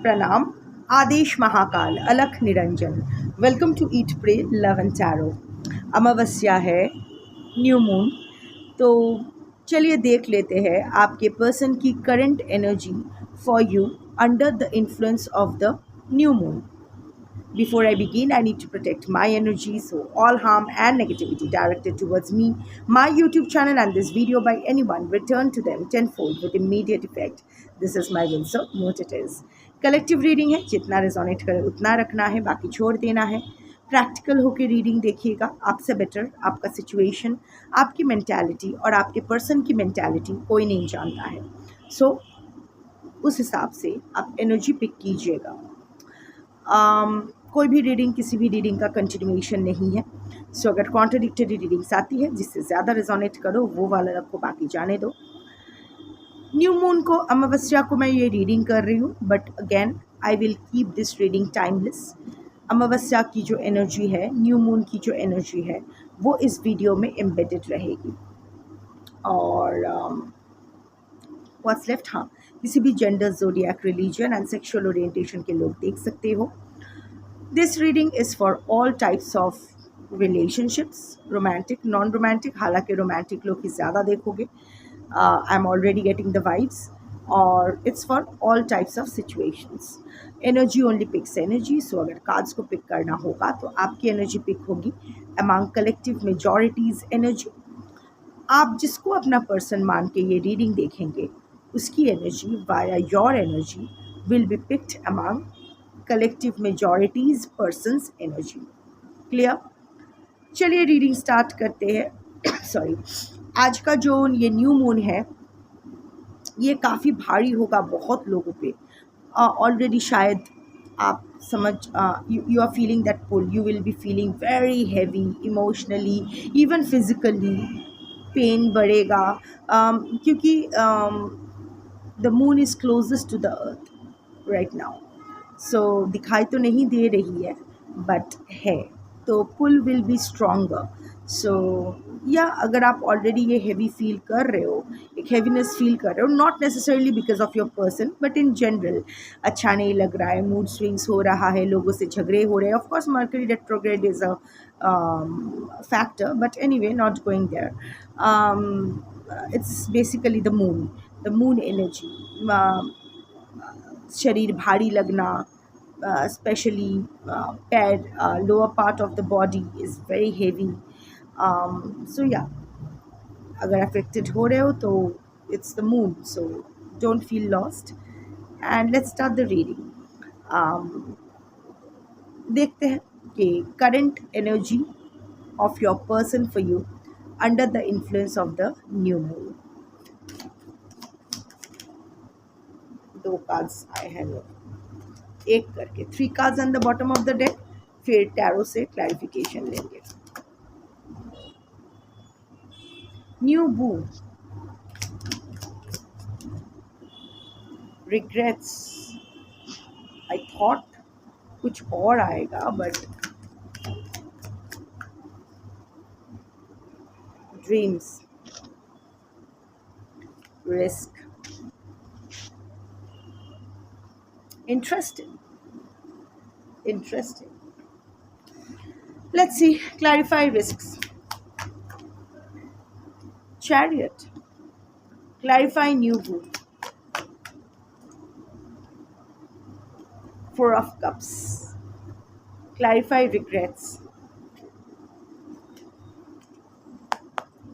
Pranam, Adesh Mahakal, Alakh Niranjan. Welcome to Eat, Pray, Love and Tarot. अमावस्या है, new moon. तो चलिए देख लेते हैं आपके पर्सन की current energy for you under the influence of the new moon. Before I begin, I need to protect my energy, so all harm and negativity directed towards me, my YouTube channel, and this video by anyone return to them tenfold with immediate effect. This is my will, so note it is. Collective reading है, जितना resonate करे उतना रखना है, बाकी छोड़ देना है। प्रैक्टिकल होकर रीडिंग देखिएगा, आपसे बेटर आपका सिचुएशन, आपकी मेंटालिटी और आपके पर्सन की मेंटालिटी कोई नहीं जानता है। सो उस हिसाब से आप एनर्जी पिक कीजिएगा। कोई भी रीडिंग किसी भी रीडिंग का कंटिन्यूएशन नहीं है। सो अगर कॉन्ट्रडिक्टरी रीडिंग्स आती है जिससे ज़्यादा रेजोनेट करो वो वाला रखो, बाकी जाने दो। न्यू मून को, अमावस्या को मैं ये रीडिंग कर रही हूँ, but again I will keep this reading timeless. अमावस्या की जो एनर्जी है, न्यू मून की जो एनर्जी है, वो इस वीडियो में एम्बेडेड रहेगी। और व्हाट्स लेफ्ट, हाँ, किसी भी gender, zodiac, religion and sexual orientation के लोग देख सकते हो। This reading is for all types of relationships, romantic, non romantic, हालांकि रोमांटिक लोग ही ज़्यादा देखोगे। I am already getting the vibes. और it's for all types of situations. Energy only picks energy. So अगर कार्ड्स को पिक करना होगा तो आपकी एनर्जी पिक होगी अमंग कलेक्टिव मेजॉरिटीज़ एनर्जी। आप जिसको अपना पर्सन मान के ये रीडिंग देखेंगे उसकी energy via your energy will be picked among collective majority's person's energy. Clear? चलिए रीडिंग स्टार्ट करते हैं। सॉरी, आज का जो ये न्यू मून है ये काफ़ी भारी होगा बहुत लोगों पे। ऑलरेडी शायद आप समझ, you are feeling that pull, you will be feeling very heavy emotionally, even physically pain बढ़ेगा, क्योंकि the moon is closest to the earth right now. So दिखाई तो नहीं दे रही है बट है, तो pull will be stronger. So या अगर आप ऑलरेडी ये हैवी फील कर रहे हो, एक हैवीनेस फील कर रहे हो, not necessarily because of your person but in general अच्छा नहीं लग रहा है, मूड स्विंग्स हो रहा है, लोगों से झगड़े हो रहे हैं। Of course mercury retrograde is a factor, but anyway, not going there. It's basically the moon energy. शरीर भारी लगना, especially पैर, lower part of the body is very heavy. So yeah, अगर affected हो रहे हो तो it's the moon, so don't feel lost. And let's start the reading. देखते हैं कि current energy of your person for you under the influence of the new moon. दो cards आए हैं, एक करके 3 cards on the bottom of the deck, फिर tarot से क्लैरिफिकेशन लेंगे। New moon, regrets. I thought कुछ और आएगा but dreams, risk, interesting. Let's see, clarify risks. Chariot, clarify new moon. 4 of Cups, clarify regrets.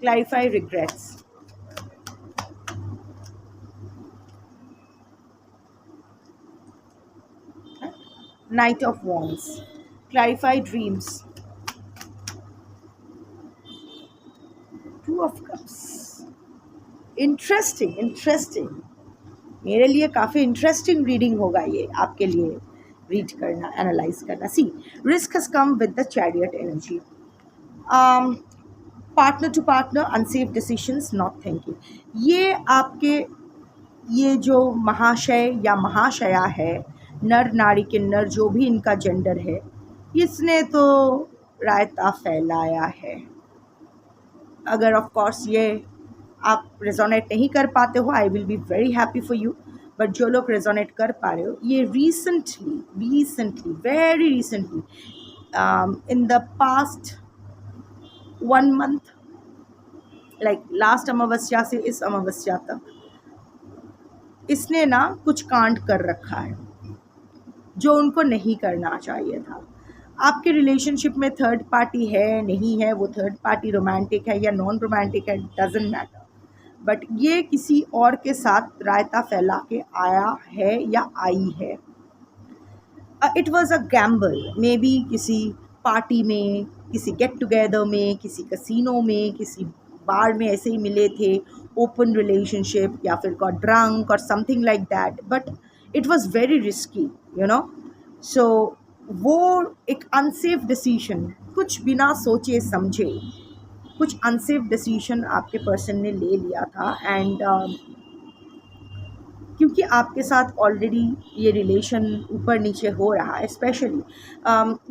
Clarify regrets. Knight of Wands, clarify dreams. 2 of Cups. Interesting. मेरे लिए काफ़ी interesting reading होगा ये, आपके लिए रीड करना, एनालाइज करना। See, risk has come with the chariot energy. Partner to partner, unsafe decisions, not thinking. ये आपके, ये जो महाशय या महाशया है, नर नारी किन्नर, जो भी इनका जेंडर है, इसने तो रायता फैलाया है। अगर ऑफ कोर्स ये आप रेजोनेट नहीं कर पाते हो, I will be very happy for you. But जो लोग रेजोनेट कर पा रहे हो, ये recently very recently in the past 1 month, like last अमावस्या से इस अमावस्या तक, इसने ना कुछ कांड कर रखा है जो उनको नहीं करना चाहिए था। आपके रिलेशनशिप में थर्ड पार्टी है नहीं है, वो थर्ड पार्टी रोमांटिक है या नॉन रोमांटिक है, डजेंट मैटर, बट ये किसी और के साथ रायता फैला के आया है या आई है। It was a gamble, may be किसी पार्टी में, किसी गेट टुगेदर में, किसी कसिनो में, किसी बार में ऐसे ही मिले थे, ओपन रिलेशनशिप, या फिर got drunk or something like that, but it was very risky, you know. So वो एक अनसेफ डिसीजन, कुछ बिना सोचे समझे कुछ अनसेफ डिसीजन आपके पर्सन ने ले लिया था। एंड क्योंकि आपके साथ ऑलरेडी ये रिलेशन ऊपर नीचे हो रहा है, specially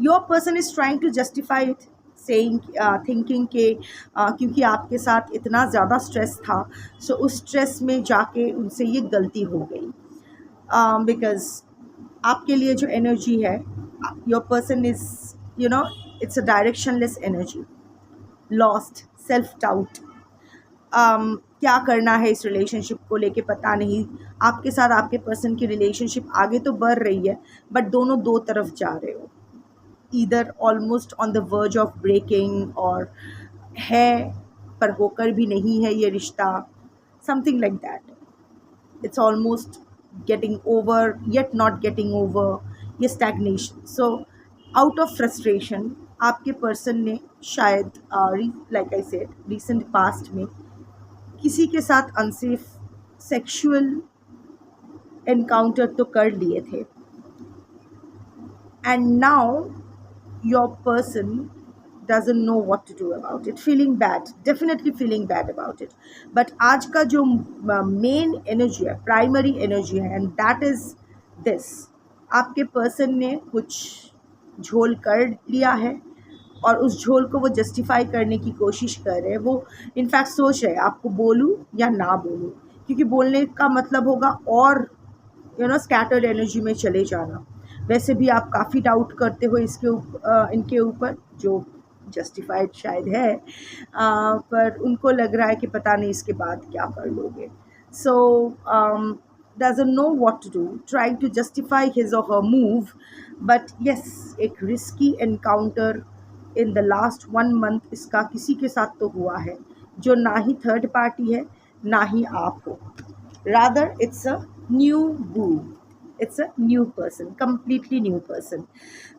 your person is trying to justify it, saying thinking के क्योंकि आपके साथ इतना ज़्यादा स्ट्रेस था, सो उस स्ट्रेस में जाके उनसे ये गलती हो गई। बिकॉज आपके लिए जो एनर्जी है, your person is, you know, it's a directionless energy, lost, self doubt, क्या करना है इस रिलेशनशिप को लेके पता नहीं। आपके साथ आपके पर्सन की रिलेशनशिप आगे तो बढ़ रही है, बट दोनों दो तरफ जा रहे हो, either almost on the verge of breaking, और है पर होकर भी नहीं है ये रिश्ता, something like that. It's almost getting over yet not getting over, ये stagnation. So out of frustration आपके पर्सन ने शायद, like I said, recent past में किसी के साथ अनसेफ सेक्सुअल एनकाउंटर तो कर लिए थे, and now your person doesn't know what to do about it, feeling bad, definitely feeling bad about it. But आज का जो मेन एनर्जी है, प्राइमरी एनर्जी है, एंड दैट इज दिस, आपके पर्सन ने कुछ झोल कर लिया है और उस झोल को वो जस्टिफाई करने की कोशिश कर रहे हैं। वो इनफैक्ट सोच रहे हैं आपको बोलूं या ना बोलूं, क्योंकि बोलने का मतलब होगा और स्कैटर्ड एनर्जी में चले जाना। वैसे भी आप काफ़ी डाउट करते हो इनके ऊपर, जो जस्टिफाइड शायद है, पर उनको लग रहा है कि पता नहीं इसके बाद क्या कर लोगे। सो doesn't know what to do, trying to justify his or her move, but yes, एक risky encounter in the last 1 month इसका किसी के साथ तो हुआ है, जो ना ही थर्ड पार्टी है ना ही आप हो, rather it's a new boo, it's a new person, completely new person.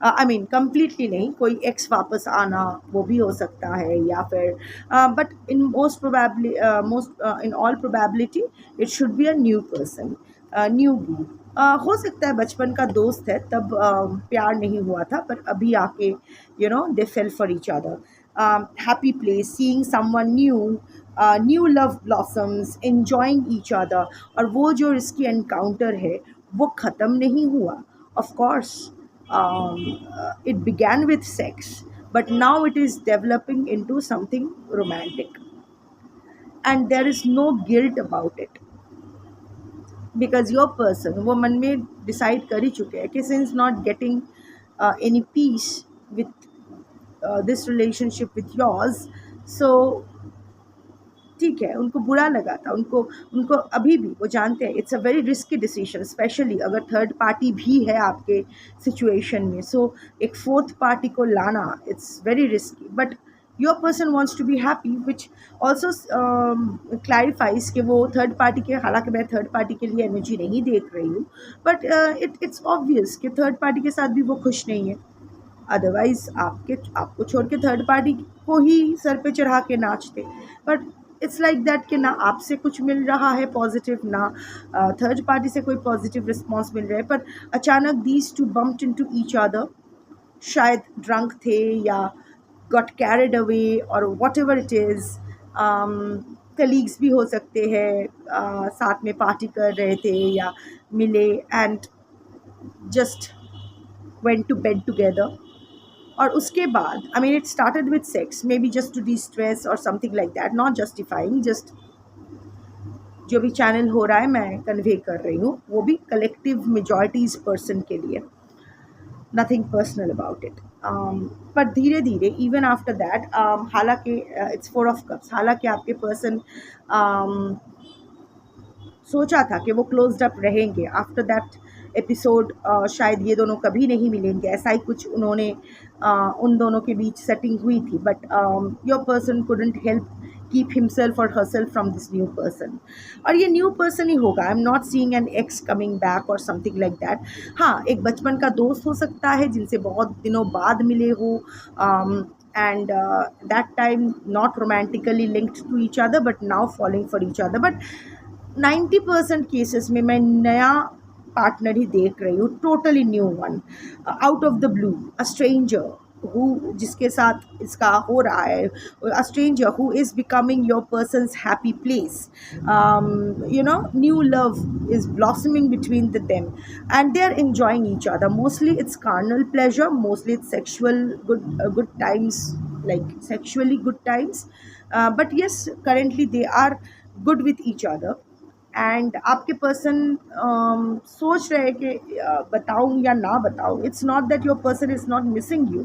I mean completely नहीं, कोई एक्स वापस आना वो भी हो सकता है, या फिर but in in all probability it should be a new person, new boo. हो सकता है बचपन का दोस्त है, तब प्यार नहीं हुआ था, पर अभी आके they fell for each other. Happy place, seeing someone new, new love blossoms, enjoying each other, और वो जो रिस्की एनकाउंटर है वो ख़त्म नहीं हुआ। Of course it began with sex, but now it is developing into something romantic, and there is no guilt about it, because your person, वो मन में डिसाइड कर ही चुके हैं कि since not getting any peace with this relationship with yours, so ठीक है, उनको बुरा लगा था, उनको अभी भी वो जानते हैं it's a very risky decision, specially अगर थर्ड पार्टी भी है आपके सिचुएशन में। सो एक फोर्थ पार्टी को लाना, it's very risky, but your person wants to be happy, which also clarifies कि वो थर्ड पार्टी के, हालांकि मैं थर्ड पार्टी के लिए एनर्जी नहीं देख रही हूँ, बट इट्स ऑब्वियस कि थर्ड पार्टी के साथ भी वो खुश नहीं है, अदरवाइज आपको छोड़ के थर्ड पार्टी को ही सर पे चढ़ा के नाचते। बट इट्स लाइक दैट कि ना आपसे कुछ मिल रहा है पॉजिटिव, ना थर्ड पार्टी से कोई पॉजिटिव रिस्पॉन्स मिल रहा है, पर अचानक these two bumped into each other, शायद ड्रंक थे या गॉट कैरिड अवे और what ever it is, colleagues भी हो सकते हैं, साथ में पार्टी कर रहे थे या मिले, and just went to bed together. और उसके बाद, I mean it started with sex, maybe just to de-stress or something like that, not justifying, just जो भी चैनल हो रहा है मैं कन्वे कर रही हूँ, वो भी कलेक्टिव मेजॉरिटीज़ पर्सन के लिए, नथिंग पर्सनल अबाउट इट। पर धीरे धीरे इवन आफ्टर दैट, हालांकि इट्स 4 ऑफ कप्स, हालांकि आपके पर्सन सोचा था कि वो क्लोज्ड अप रहेंगे आफ्टर दैट एपिसोड, शायद ये दोनों कभी नहीं मिलेंगे, ऐसा ही कुछ उन्होंने उन दोनों के बीच सेटिंग हुई थी, but your person couldn't help keep himself or herself from this new person. और ये न्यू पर्सन ही होगा, I am not seeing an ex coming back or something like that. हाँ, एक बचपन का दोस्त हो सकता है जिनसे बहुत दिनों बाद मिले हो, and that time not romantically linked to each other but now falling for each other, but 90% cases में मैं नया पार्टनर ही देख रही हूँ, totally new one, out of the blue, a stranger who, जिसके साथ इसका हो रहा है, a stranger who is becoming your person's happy place, new love is blossoming between them and they are enjoying each other. Mostly it's carnal pleasure, mostly it's sexual good times, like sexually good times, but yes, currently they are good with each other. And आपके person सोच रहे हैं कि बताऊँ या ना बताऊँ, it's not that your person is not missing you,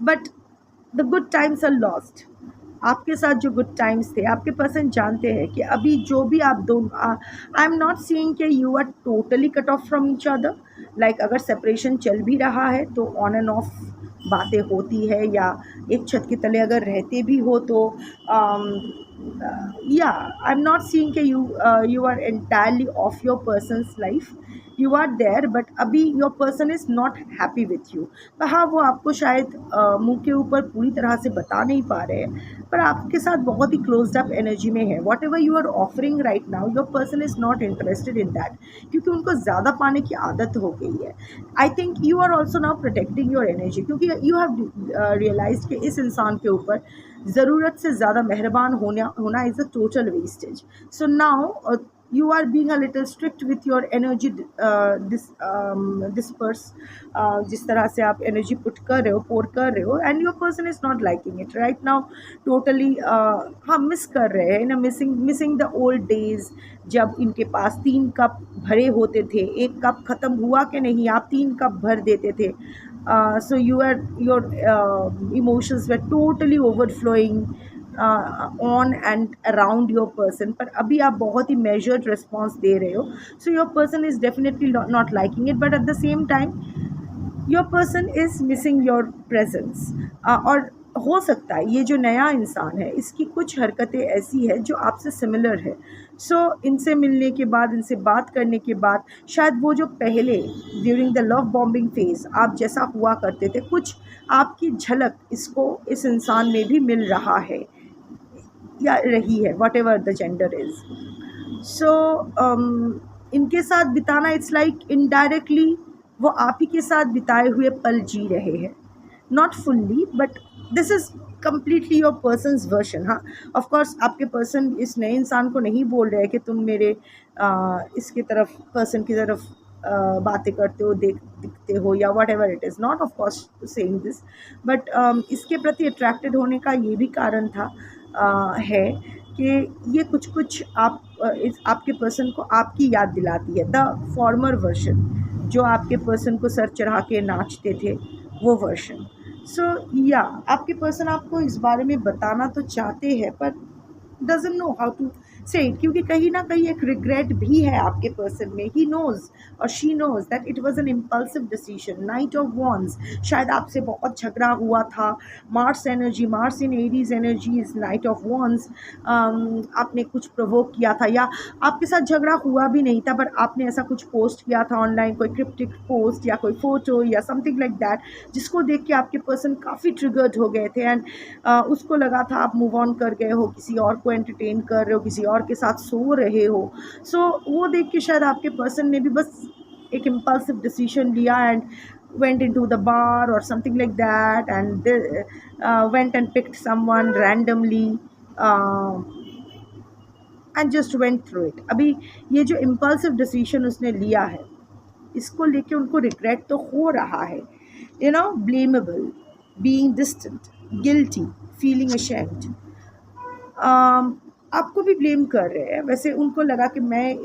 but the good times are lost. आपके साथ जो गुड टाइम्स थे, आपके पर्सन जानते हैं कि अभी जो भी आप दोनों, आई एम नॉट सीइंग कि you are totally cut off from each other, like अगर सेपरेशन चल भी रहा है तो ऑन एंड ऑफ बातें होती है, या एक छत के तले अगर रहते भी हो तो या आई एम नॉट सीइंग कि you are entirely off your person's life, you are there but अभी your person is not happy with you. पर हाँ, वो आपको शायद मुंह के ऊपर पूरी तरह से बता नहीं पा रहे हैं, पर आपके साथ बहुत ही क्लोज्ड अप एनर्जी में है। Whatever you are offering right now, your person is not interested in that, क्योंकि उनको ज़्यादा पाने की आदत हो गई है। I think you are also now protecting your energy, क्योंकि यू हैव रियलाइज कि इस इंसान के ऊपर ज़रूरत से ज़्यादा मेहरबान होना is a total wastage. So now you are being a little strict with your energy disperse, जिस तरह से आप एनर्जी पुट कर रहे हो, पोर कर रहे हो, and your person is not liking it right now, totally हम मिस कर रहे हैं ना, मिसिंग द ओल्ड डेज, जब इनके पास 3 कप भरे होते थे, एक कप ख़त्म हुआ कि नहीं, आप 3 कप भर देते थे, so your emotions were totally overflowing on and around your person, पर अभी आप बहुत ही मेजर्ड रिस्पॉन्स दे रहे हो, so your person is definitely not liking it, but at the same time your person is missing your presence. और हो सकता है ये जो नया इंसान है इसकी कुछ हरकतें ऐसी है जो आपसे सिमिलर है, सो इनसे मिलने के बाद, इनसे बात करने के बाद, शायद वो जो पहले during the love bombing phase आप जैसा हुआ करते थे, कुछ आपकी झलक इसको इस इंसान में भी मिल रहा है या रही है, whatever the gender is. So इनके साथ बिताना, इट्स लाइक इनडायरेक्टली वो आप ही के साथ बिताए हुए पल जी रहे हैं, not fully, but this is completely your persons version. हाँ, ऑफ कोर्स आपके पर्सन इस नए इंसान को नहीं बोल रहे हैं कि तुम मेरे इसकी तरफ, पर्सन की तरफ बातें करते हो, दिखते हो, या what ever it is, not of course saying this, but इसके प्रति अट्रैक्टेड होने का ये भी कारण था, है कि ये कुछ आप आपके पर्सन को आपकी याद दिलाती है, द फॉर्मर वर्जन, जो आपके पर्सन को सर चढ़ा के नाचते थे, वो वर्जन। सो या आपके पर्सन आपको इस बारे में बताना तो चाहते हैं पर डजंट नो हाउ टू से इट, क्योंकि कहीं ना कहीं एक रिग्रेट भी है आपके पर्सन में। ही नोज़ और she knows that it was an impulsive decision. Night of wands, शायद आपसे बहुत झगड़ा हुआ था, Mars energy, Mars in Aries energy is night of wands, आपने कुछ प्रोवोक किया था, या आपके साथ झगड़ा हुआ भी नहीं था पर आपने ऐसा कुछ पोस्ट किया था ऑनलाइन, कोई क्रिप्टिक पोस्ट या कोई फ़ोटो या समथिंग लाइक दैट, जिसको देख के आपके पर्सन काफ़ी ट्रिगर्ड हो गए थे, एंड उसको लगा था आप मूव ऑन कर गए हो, किसी और को एंटरटेन कर रहे हो, किसी और के साथ सो रहे हो। सो वो देख के शायद आपके पर्सन ने भी बस एक इम्पल्सिव डिसीजन लिया and went into the bar or something like that, and they went and picked someone randomly and just went through it. अभी ये जो इम्पल्सिव डिसीजन उसने लिया है, इसको लेके उनको रिग्रेट तो हो रहा है, you know, blameable, being distant, guilty, feeling ashamed, आपको भी ब्लेम कर रहे हैं। वैसे उनको लगा कि मैं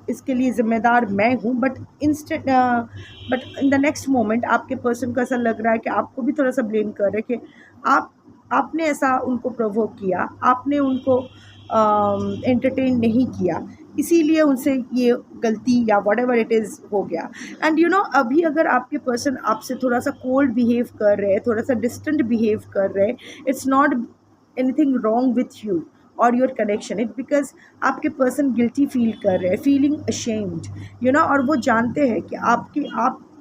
इसके लिए ज़िम्मेदार मैं हूँ, but in the next moment आपके पर्सन को ऐसा लग रहा है कि आपको भी थोड़ा सा ब्लेम कर रहे हैं कि आपने ऐसा उनको प्रोवोक किया, आपने उनको एंटरटेन नहीं किया, इसीलिए उनसे ये गलती या वट एवर इट इज़ हो गया। एंड यू नो, अभी अगर आपके पर्सन आपसे थोड़ा सा कोल्ड बिहेव कर रहे हैं, थोड़ा सा डिस्टेंट बिहेव कर रहे हैं, it's not anything wrong with you और योर कनेक्शन, इट बिकॉज आपके पर्सन गिल्टी फील कर रहे हैं, फीलिंग अशेम्ड, यू नो, और वो जानते हैं कि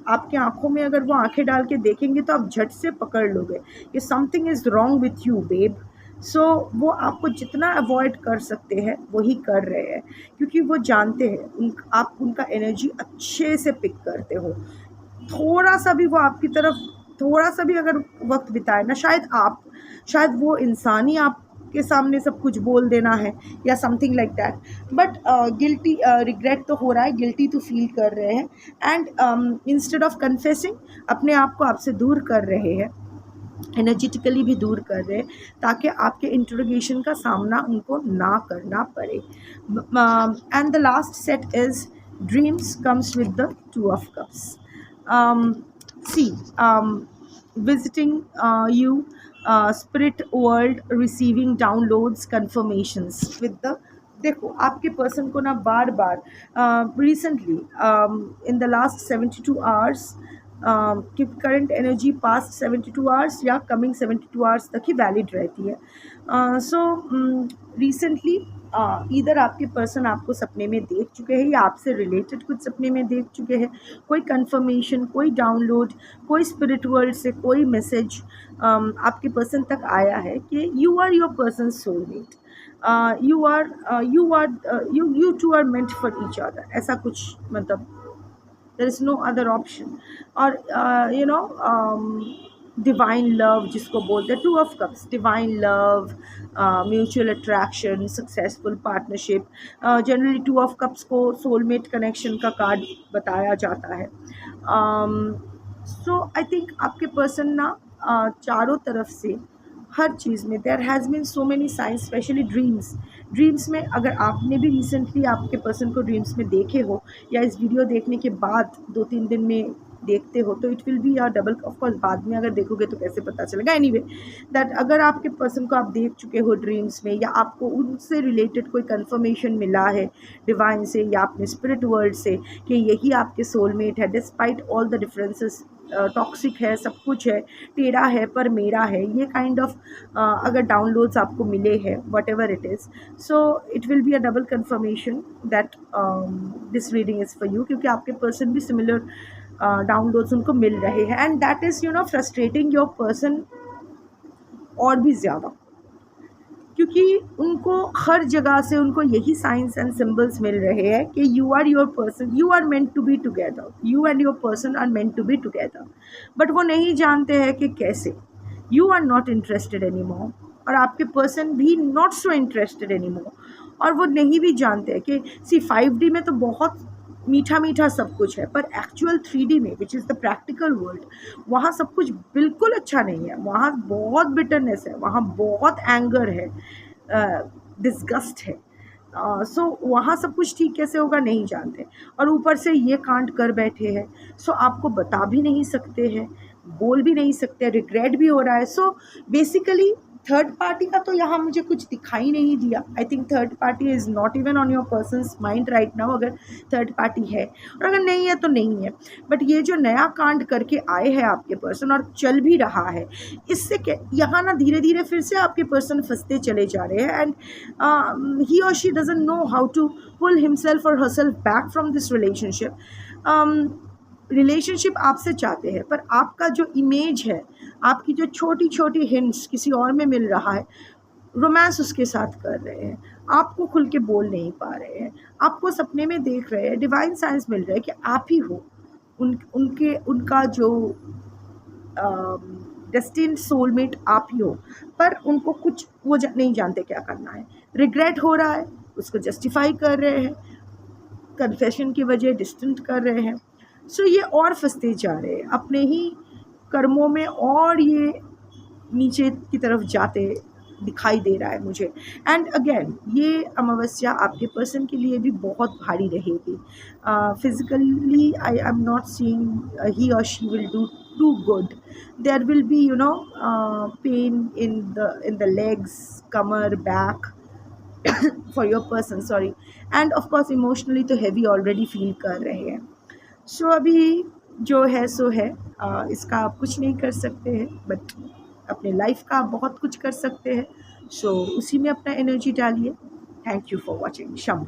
आपके आंखों में अगर वो आंखें डाल के देखेंगे तो आप झट से पकड़ लोगे कि something is wrong with you babe. So वो आपको जितना अवॉइड कर सकते हैं वही कर रहे हैं, क्योंकि वो जानते हैं आप उनका एनर्जी अच्छे से पिक करते हो। थोड़ा सा भी वो आपकी तरफ थोड़ा सा भी अगर वक्त बिताए ना, शायद वो इंसान ही आपके सामने सब कुछ बोल देना है या something like that, but guilty regret तो हो रहा है, गिल्टी तो फील कर रहे हैं, एंड इंस्टेड ऑफ कन्फेसिंग अपने आप को आपसे दूर कर रहे हैं, एनर्जेटिकली भी दूर कर रहे हैं, ताकि आपके इंट्रोगेशन का सामना उनको ना करना पड़े। And the last set is dreams comes with the 2 of Cups. See, visiting you, spirit world, receiving downloads, confirmations with the, देखो आपके पर्सन को ना बार बार recently in the last 72 hours, कि करंट एनर्जी पास्ट 72 आवर्स या coming 72 hours तक ही वैलिड रहती है। सो रिसेंटली इधर आपके पर्सन आपको सपने में देख चुके हैं या आपसे रिलेटेड कुछ सपने में देख चुके हैं, कोई कंफर्मेशन, कोई डाउनलोड, कोई स्पिरिट वर्ल्ड से कोई मैसेज आपके पर्सन तक आया है कि you are your person soulmate, you two are meant for each other, ऐसा कुछ, मतलब there is no other option। और you know, डिवाइन लव जिसको बोलते हैं, 2 of Cups, divine love, mutual attraction, successful partnership, generally 2 of Cups को soulmate connection का card बताया जाता है। सो आई थिंक आपके पर्सन ना चारों तरफ से हर चीज़ में there has been so many signs, specially dreams में। अगर आपने भी रिसेंटली आपके पर्सन को ड्रीम्स में देखे हो या इस वीडियो देखने के बाद 2-3 दिन में देखते हो तो it will be a double, of course बाद में अगर देखोगे तो कैसे पता चलेगा, एनीवे दैट अगर आपके पर्सन को आप देख चुके हो ड्रीम्स में या आपको उनसे रिलेटेड कोई कंफर्मेशन मिला है डिवाइन से या अपने स्पिरिट वर्ल्ड से कि यही आपके सोलमेट है, despite all the differences, toxic है, सब कुछ है, टेढ़ा है पर मेरा है, ये काइंड ऑफ अगर डाउनलोड्स आपको मिले हैं, whatever it is, so it will be a double confirmation that this reading is for you, क्योंकि आपके पर्सन भी सिमिलर डाउनलोड्स उनको मिल रहे हैं, and that is you know frustrating your person और भी ज़्यादा, क्योंकि उनको हर जगह से उनको यही साइंस एंड सिंबल्स मिल रहे हैं कि you are your person, you are meant to be together, you and your person are meant to be together, but वो नहीं जानते हैं कि कैसे। You are not interested any more और आपके पर्सन भी not so interested any more, और वो नहीं भी जानते हैं कि सी 5D में तो बहुत मीठा मीठा सब कुछ है, पर एक्चुअल 3D में which is the practical world, वहाँ सब कुछ बिल्कुल अच्छा नहीं है, वहाँ बहुत बिटरनेस है, वहाँ बहुत एंगर है, डिस्गस्ट है। सो वहाँ सब कुछ ठीक कैसे होगा नहीं जानते, और ऊपर से ये कांड कर बैठे हैं, सो आपको बता भी नहीं सकते हैं, बोल भी नहीं सकते, रिग्रेट भी हो रहा है। सो बेसिकली थर्ड पार्टी का तो यहाँ मुझे कुछ दिखाई नहीं दिया। I think third party is not even on your persons mind right now, अगर थर्ड पार्टी है, और अगर नहीं है तो नहीं है, बट ये जो नया कांड करके आए हैं आपके पर्सन और चल भी रहा है, इससे क्या यहाँ ना धीरे धीरे फिर से आपके पर्सन फंसते चले जा रहे हैं, and he or she doesn't know how to pull himself or herself back from this relationship आपसे चाहते हैं, पर आपका जो इमेज है, आपकी जो छोटी छोटी हिंट्स किसी और में मिल रहा है, रोमांस उसके साथ कर रहे हैं, आपको खुल के बोल नहीं पा रहे हैं, आपको सपने में देख रहे हैं, डिवाइन साइंस मिल रहा है कि आप ही हो उनका जो डेस्टिन्ड सोलमेट आप ही हो, पर उनको कुछ वो नहीं जानते क्या करना है, रिग्रेट हो रहा है, उसको जस्टिफाई कर रहे हैं, कन्फेशन की वजह डिस्टेंट कर रहे हैं। सो ये और फंसते जा रहे हैं अपने ही कर्मों में, और ये नीचे की तरफ जाते दिखाई दे रहा है मुझे। एंड अगेन ये अमावस्या आपके पर्सन के लिए भी बहुत भारी रहेगी। Physically I am not seeing he or she will do too good. There will be pain in the legs, कमर, back for your person, sorry. And of course emotionally तो हैवी ऑलरेडी फील कर रहे हैं। सो अभी जो है सो है, इसका आप कुछ नहीं कर सकते हैं, बट अपने लाइफ का आप बहुत कुछ कर सकते हैं। सो उसी में अपना एनर्जी डालिए। Thank you for watching. शम।